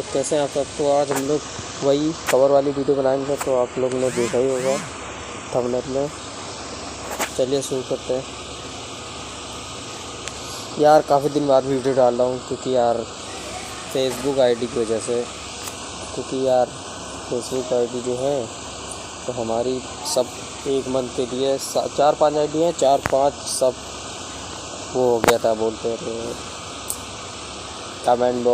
लोग, कैसे हैं आप सब। तो आज हम लोग वही कवर वाली वीडियो बनाएंगे, तो आप लोगों ने देखा ही होगा थंबनेल में। चलिए शुरू करते हैं। यार काफ़ी दिन बाद वीडियो डाल रहा हूँ, क्योंकि यार फेसबुक आईडी की वजह से, क्योंकि यार फेसबुक आईडी जो है तो हमारी सब एक मंथ के लिए 4-5 आईडी हैं, 4-5 सब वो हो गया था, बोलते थे कमेंट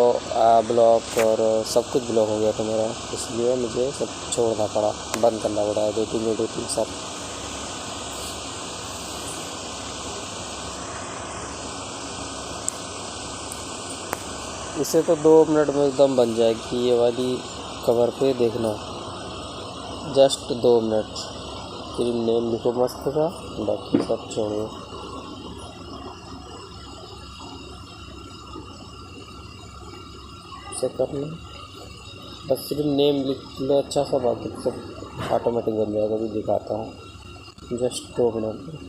ब्लॉक और सब कुछ ब्लॉक हो गया था मेरा, इसलिए मुझे सब छोड़ना पड़ा, बंद करना पड़ा एडिटिंग सब। इसे तो 2 मिनट में एकदम बन जाएगी ये वाली कवर पे, देखना जस्ट 2 मिनट। फिर नेम लिखो मस्त का, बाकी सब छोड़ो। से करना बस, सिर्फ नेम लिख लो अच्छा सा, बाकी सब ऑटोमेटिक बन जाएगा। भी दिखाता हूँ जस्ट 2 मिनट में।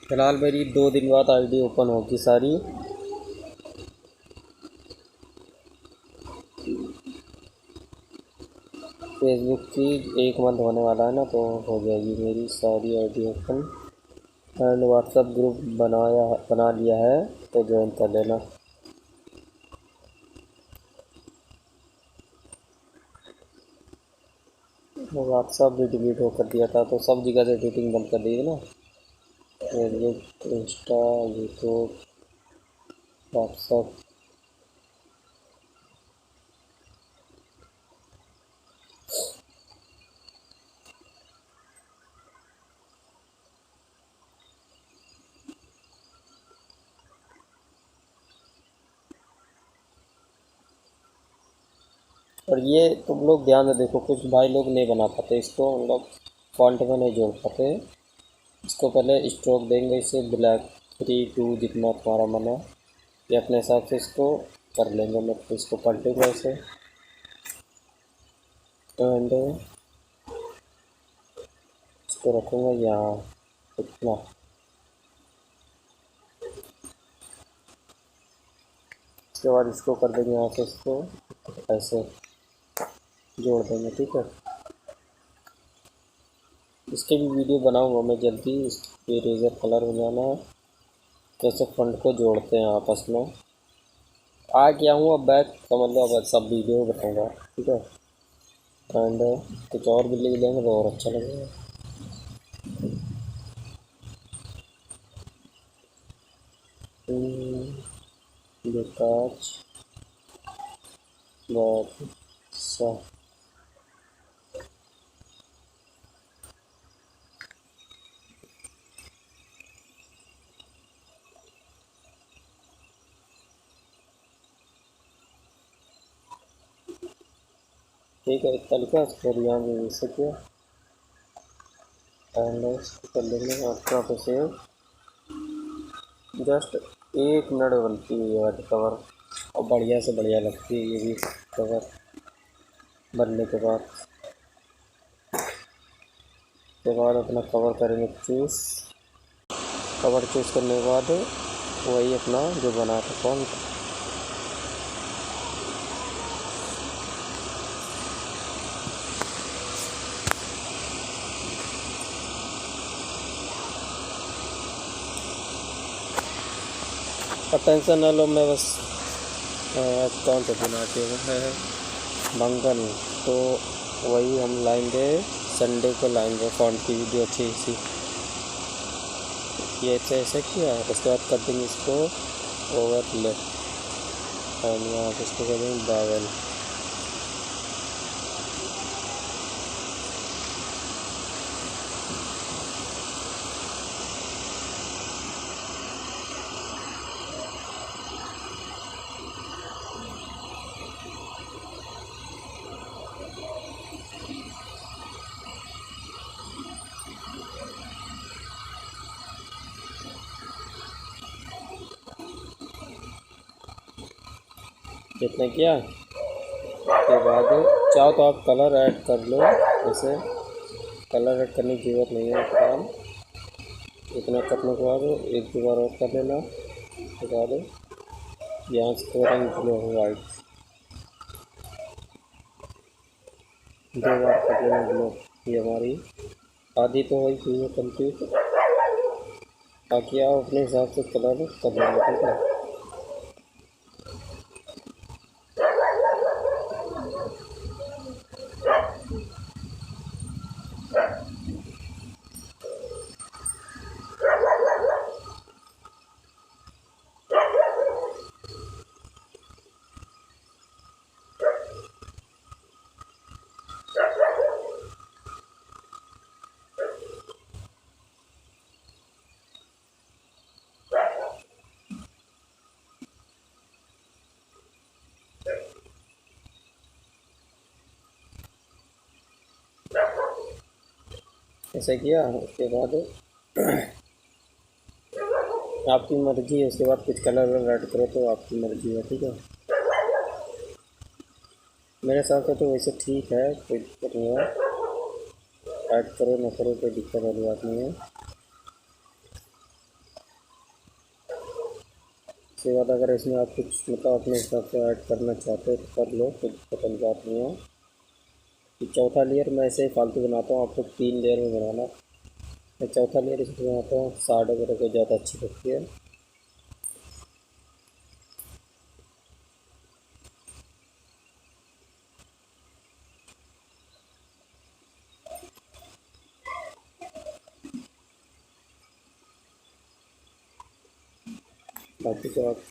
फिलहाल मेरी 2 दिन बाद आईडी ओपन होगी सारी। फेसबुक की 1 मंथ होने वाला है ना, तो हो जाएगी मेरी सारी ID open. And WhatsApp group बना लिया है, तो ज्वाइन कर लेना। व्हाट्सएप भी डिलीट हो कर दिया था, तो सब जगह से एडिटिंग बंद कर दी है ना। Facebook, Insta, YouTube, WhatsApp. और ये तुम लोग ध्यान में देखो, कुछ भाई लोग नहीं बना पाते इसको, मतलब फॉन्ट में नहीं जोड़ पाते। इसको पहले स्ट्रोक देंगे, इसे ब्लैक 3-2 जितना तुम्हारा मन है, ये अपने हिसाब से इसको कर लेंगे। मैं तो इसको पलटूंगा ऐसे, एंड इसको रखूँगा यहाँ इतना। इसके बाद इसको कर देंगे यहाँ से, इसको ऐसे जोड़ देंगे, ठीक है। इसके भी वीडियो बनाऊंगा मैं जल्दी। इसके इरेजर कलर बनाना, कैसे फंड को जोड़ते हैं आपस में। आ गया हूँ अब बैक का, मतलब अब सब वीडियो बताऊंगा, ठीक है। एंड कुछ और भी लिख देंगे तो और अच्छा लगेगा। विकास सा ठीक है, इतना लिखा। फिर यहाँ भी मिल सके, एंड इसको कर लेंगे आपका पे सेव। जस्ट 1 मिनट बनती है ये वाली कवर, और बढ़िया से बढ़िया लगती है ये भी कवर बनने के बाद। अपना कवर करेंगे चूज़। कवर चूज़ करने के बाद वही अपना जो बना था फॉन्ट, अब टेंशन ना लो, मैं बस कौन सा दिन आते है मंगल, तो वही हम लाएंगे संडे को, लाएंगे फॉन्ट की वीडियो अच्छी सी। ये ऐसे किया, उसके बाद कर देंगे इसको ओवरले, एंड यहाँ पे इसको कर देंगे बावल। जितना किया, उसके बाद चाहो तो आप कलर ऐड कर लो, ऐसे कलर ऐड करने की ज़रूरत नहीं है फिलहाल। इतना करने के बाद एक दो बार और कर लेना। उसके बाद यहाँ से थोड़ा रंग ब्लू वाइट, दो बार कर लेना ब्लू। ये हमारी आधी तो वही चीज़ है कंप्लीट। बाकी आप अपने हिसाब से कलर कर लेना, ठीक है। ऐसा किया। उसके बाद आपकी मर्ज़ी है, उसके बाद कुछ कलर ऐड करो तो आपकी मर्ज़ी है, ठीक है। मेरे हिसाब से तो वैसे ठीक है, कोई दिक्कत नहीं है। ऐड करो ना करो कोई दिक्कत वाली बात नहीं है। उसके बाद अगर इसमें आप कुछ मतलब अपने हिसाब से ऐड करना चाहते हो तो कर लो, कोई दिक्कत वाली बात नहीं है। तो चौथा लेयर मैं ऐसे ही फालतू बनाता हूँ, आपको 3 लेयर में बनाना। मैं चौथा लेयर इसमें बनाता हूँ, साइड वगैरह को ज़्यादा अच्छी लगती है। बाकी तो आप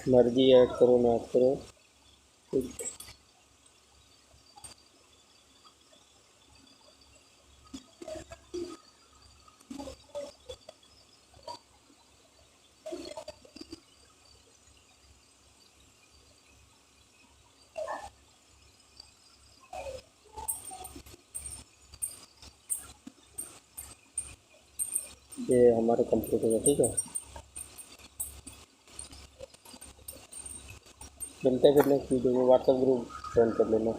मर्ज़ी ऐड करो ना ऐड करो। ये हमारे कंप्लीट हो गया, ठीक है। मिलते हैं फिर नेक्स्ट वीडियो में। व्हाट्सएप ग्रुप ज्वाइन कर लेना।